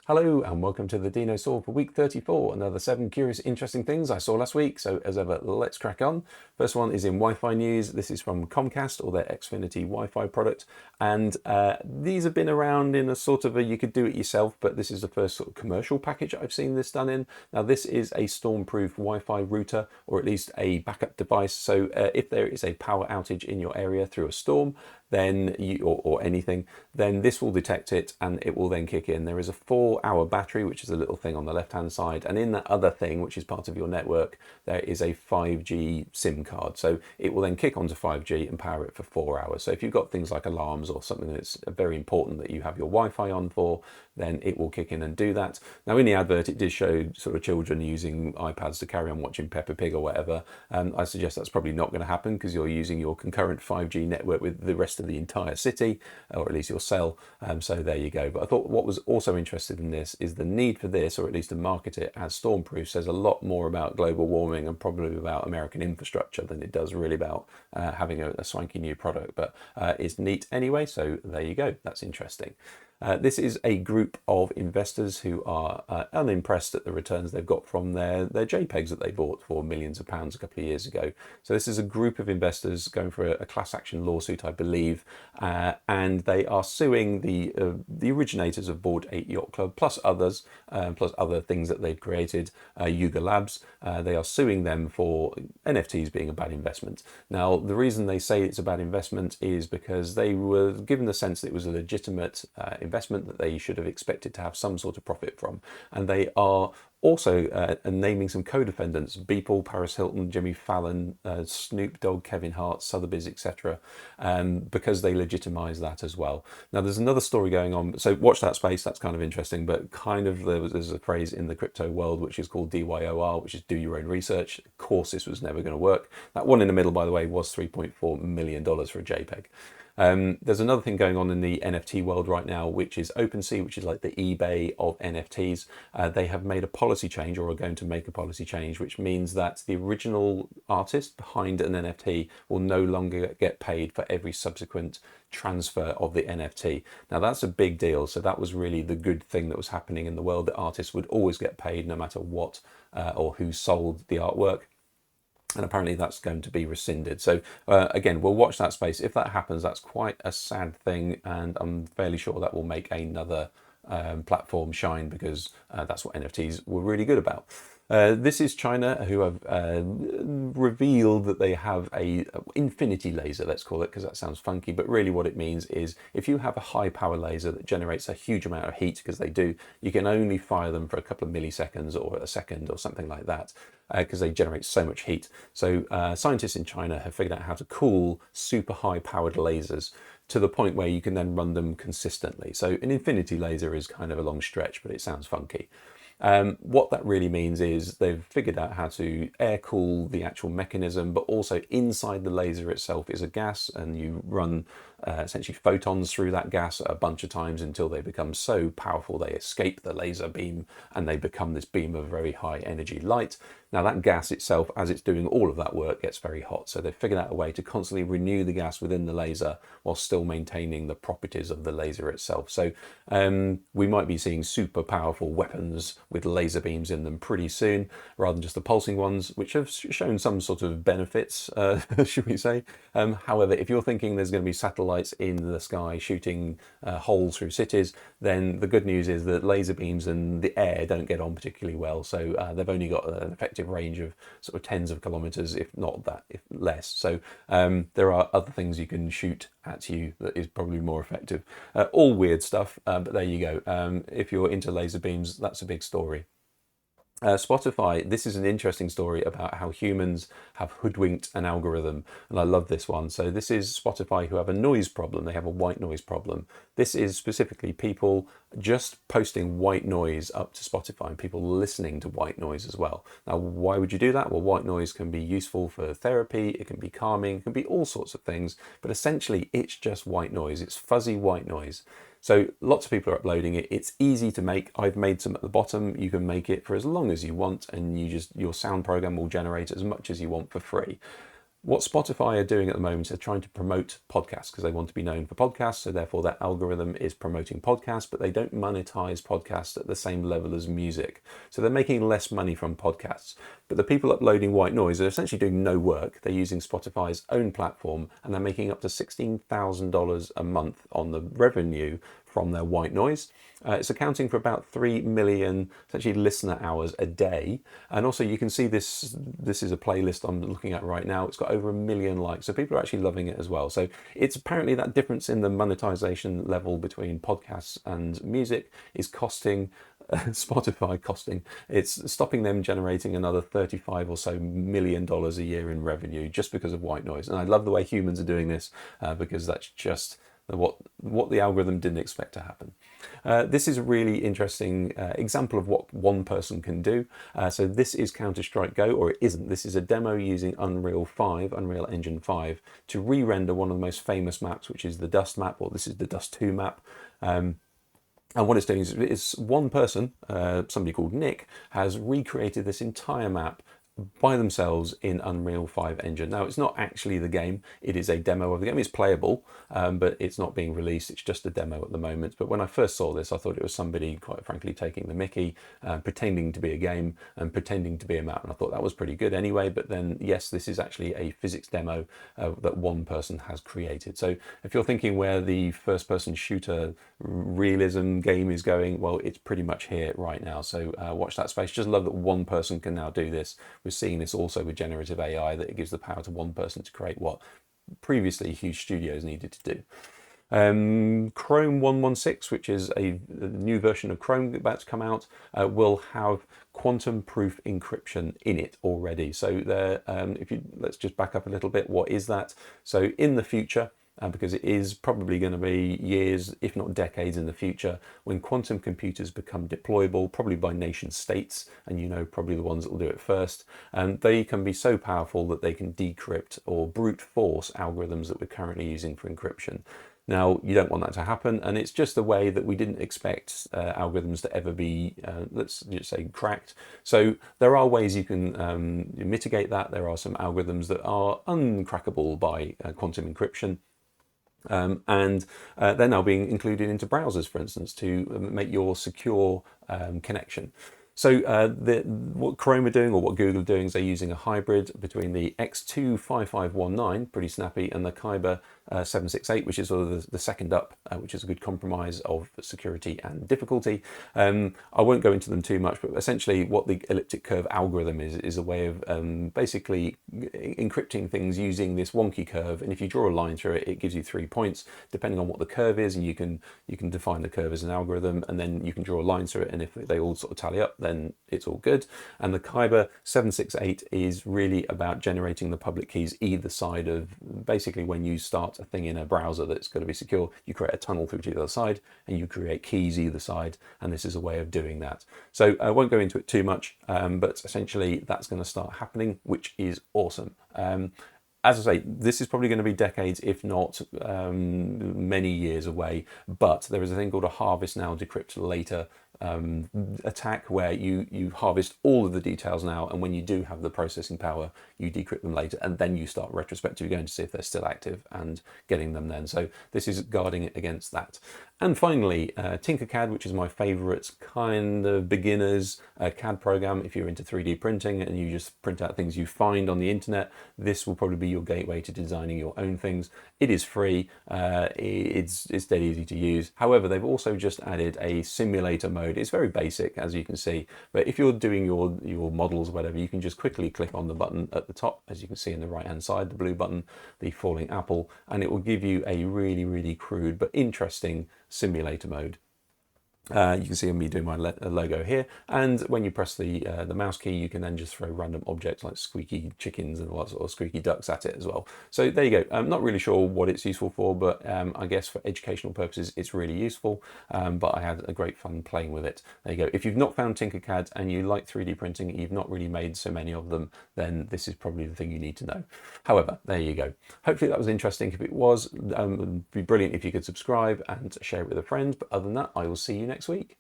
Hello and welcome to the Dinosaw for week 34, another 7 curious interesting things I saw last week. So as ever, let's crack on. First one is in Wi-Fi news. This is from Comcast, or their Xfinity Wi-Fi product. And these have been around in a sort of you could do it yourself, but this is the first sort of commercial package I've seen this done in. Now this is a storm-proof Wi-Fi router, or at least a backup device. So if there is a power outage in your area through a storm, then or anything, then this will detect it and it will then kick in. There is a 4-hour battery, which is a little thing on the left hand side, and in that other thing, which is part of your network, there is a 5G SIM card. So it will then kick onto 5G and power it for 4 hours. So if you've got things like alarms or something that's very important that you have your Wi-Fi on for, then it will kick in and do that. Now in the advert it did show sort of children using iPads to carry on watching Peppa Pig or whatever. I suggest that's probably not going to happen because you're using your concurrent 5G network with the rest of the entire city, or at least your cell. So there you go. But I thought what was also interesting in this is the need for this, or at least to market it as stormproof, says a lot more about global warming and probably about American infrastructure than it does really about having a swanky new product. But it's neat anyway, so there you go. That's interesting. This is a group of investors who are unimpressed at the returns they've got from their JPEGs that they bought for millions of pounds a couple of years ago. So this is a group of investors going for a class action lawsuit, I believe, and they are suing the originators of Bored Ape Yacht Club, plus others, plus other things that they've created, Yuga Labs. They are suing them for NFTs being a bad investment. Now, the reason they say it's a bad investment is because they were given the sense that it was a legitimate investment that they should have expected to have some sort of profit from. And they are also naming some co-defendants: Beeple, Paris Hilton, Jimmy Fallon, Snoop Dogg, Kevin Hart, Sotheby's, etc., because they legitimise that as well. Now there's another story going on, so watch that space, that's kind of interesting, but kind of there's a phrase in the crypto world which is called DYOR, which is do your own research. Of course this was never going to work. That one in the middle, by the way, was $3.4 million for a JPEG. There's another thing going on in the NFT world right now, which is OpenSea, which is like the eBay of NFTs. They have made a policy change, or are going to make a policy change, which means that the original artist behind an NFT will no longer get paid for every subsequent transfer of the NFT. Now that's a big deal. So that was really the good thing that was happening in the world, that artists would always get paid no matter what or who sold the artwork. And apparently that's going to be rescinded. So again, we'll watch that space. If that happens, that's quite a sad thing, and I'm fairly sure that will make another platform shine, because that's what NFTs were really good about. This is China, who have revealed that they have a infinity laser, let's call it, because that sounds funky, but really what it means is if you have a high power laser that generates a huge amount of heat, because they do, you can only fire them for a couple of milliseconds or a second or something like that, because they generate so much heat. So scientists in China have figured out how to cool super high powered lasers to the point where you can then run them consistently. So an infinity laser is kind of a long stretch, but it sounds funky. What that really means is they've figured out how to air cool the actual mechanism, but also inside the laser itself is a gas, and you run essentially photons through that gas a bunch of times until they become so powerful they escape the laser beam and they become this beam of very high energy light. Now that gas itself, as it's doing all of that work, gets very hot. So they've figured out a way to constantly renew the gas within the laser while still maintaining the properties of the laser itself. So we might be seeing super powerful weapons with laser beams in them pretty soon, rather than just the pulsing ones, which have shown some sort of benefits, should we say. However, if you're thinking there's going to be satellites in the sky shooting holes through cities, then the good news is that laser beams and the air don't get on particularly well. So they've only got an effective range of sort of tens of kilometers, if not that, if less. So there are other things you can shoot at you that is probably more effective. All weird stuff, but there you go. If you're into laser beams, that's a big story. Spotify, this is an interesting story about how humans have hoodwinked an algorithm, and I love this one. So this is Spotify, who have a noise problem. They have a white noise problem. This is specifically people just posting white noise up to Spotify and people listening to white noise as well. Now, why would you do that? Well, white noise can be useful for therapy, it can be calming, it can be all sorts of things, but essentially it's just white noise. It's fuzzy white noise. So lots of people are uploading it. It's easy to make. I've made some at the bottom. You can make it for as long as you want, and your sound program will generate as much as you want for free. What Spotify are doing at the moment is they're trying to promote podcasts because they want to be known for podcasts. So therefore their algorithm is promoting podcasts, but they don't monetize podcasts at the same level as music. So they're making less money from podcasts. But the people uploading white noise are essentially doing no work. They're using Spotify's own platform and they're making up to $16,000 a month on the revenue from their white noise. It's accounting for about 3 million essentially listener hours a day. And also you can see this is a playlist I'm looking at right now. It's got over 1 million likes. So people are actually loving it as well. So it's apparently that difference in the monetization level between podcasts and music is costing Spotify it's stopping them generating another 35 or so million dollars a year in revenue just because of white noise. And I love the way humans are doing this because that's just what the algorithm didn't expect to happen. This is a really interesting example of what one person can do. So this is Counter-Strike Go, or it isn't. This is a demo using Unreal Engine 5, to re-render one of the most famous maps, which is the Dust map, or this is the Dust 2 map. And what it's doing is one person, somebody called Nick, has recreated this entire map by themselves in Unreal 5 engine. Now, it's not actually the game, it is a demo of the game. It's playable, but it's not being released. It's just a demo at the moment. But when I first saw this, I thought it was somebody, quite frankly, taking the mickey, pretending to be a game and pretending to be a map. And I thought that was pretty good anyway. But then, yes, this is actually a physics demo that one person has created. So if you're thinking where the first-person shooter realism game is going, well, it's pretty much here right now. So watch that space. Just love that one person can now do this. We're seeing this also with generative AI, that it gives the power to one person to create what previously huge studios needed to do. Chrome 116, which is a new version of Chrome about to come out, will have quantum-proof encryption in it already. So let's just back up a little bit. What is that? So in the future, because it is probably going to be years, if not decades in the future, when quantum computers become deployable, probably by nation states, and you know probably the ones that will do it first, and they can be so powerful that they can decrypt or brute force algorithms that we're currently using for encryption. Now, you don't want that to happen, and it's just a way that we didn't expect algorithms to ever be, let's just say, cracked. So there are ways you can mitigate that. There are some algorithms that are uncrackable by quantum encryption. And they're now being included into browsers, for instance, to make your secure connection. So what Chrome are doing, or what Google are doing, is they're using a hybrid between the X25519, pretty snappy, and the Kyber 768, which is sort of the second up, which is a good compromise of security and difficulty. I won't go into them too much, but essentially what the elliptic curve algorithm is a way of basically encrypting things using this wonky curve. And if you draw a line through it, it gives you 3 points, depending on what the curve is, and you can define the curve as an algorithm, and then you can draw a line through it, and if they all sort of tally up, then it's all good. And the Kyber 768 is really about generating the public keys either side of, basically when you start a thing in a browser that's going to be secure, you create a tunnel through to the other side and you create keys either side, and this is a way of doing that. So I won't go into it too much, but essentially that's going to start happening, which is awesome. As I say, this is probably going to be decades, if not many years away, but there is a thing called a harvest now, decrypt later attack, where you harvest all of the details now, and when you do have the processing power, you decrypt them later, and then you start retrospectively going to see if they're still active and getting them then. So this is guarding it against that. And finally, TinkerCAD, which is my favorite kind of beginner's CAD program. If you're into 3D printing and you just print out things you find on the internet, this will probably be your gateway to designing your own things. It is free, it's dead easy to use. However, they've also just added a simulator mode. It's very basic, as you can see, but if you're doing your models or whatever, you can just quickly click on the button at the top, as you can see in the right hand side, the blue button, the falling apple, and it will give you a really, really crude but interesting simulator mode. You can see me doing my logo here, and when you press the mouse key, you can then just throw random objects like squeaky chickens and lots of squeaky ducks at it as well. So there you go. I'm not really sure what it's useful for, but I guess for educational purposes it's really useful, but I had a great fun playing with it. There you go. If you've not found TinkerCAD and you like 3D printing and you've not really made so many of them, then this is probably the thing you need to know. However, there you go. Hopefully that was interesting. If it was, it'd be brilliant if you could subscribe and share it with a friend, but other than that, I will see you next week.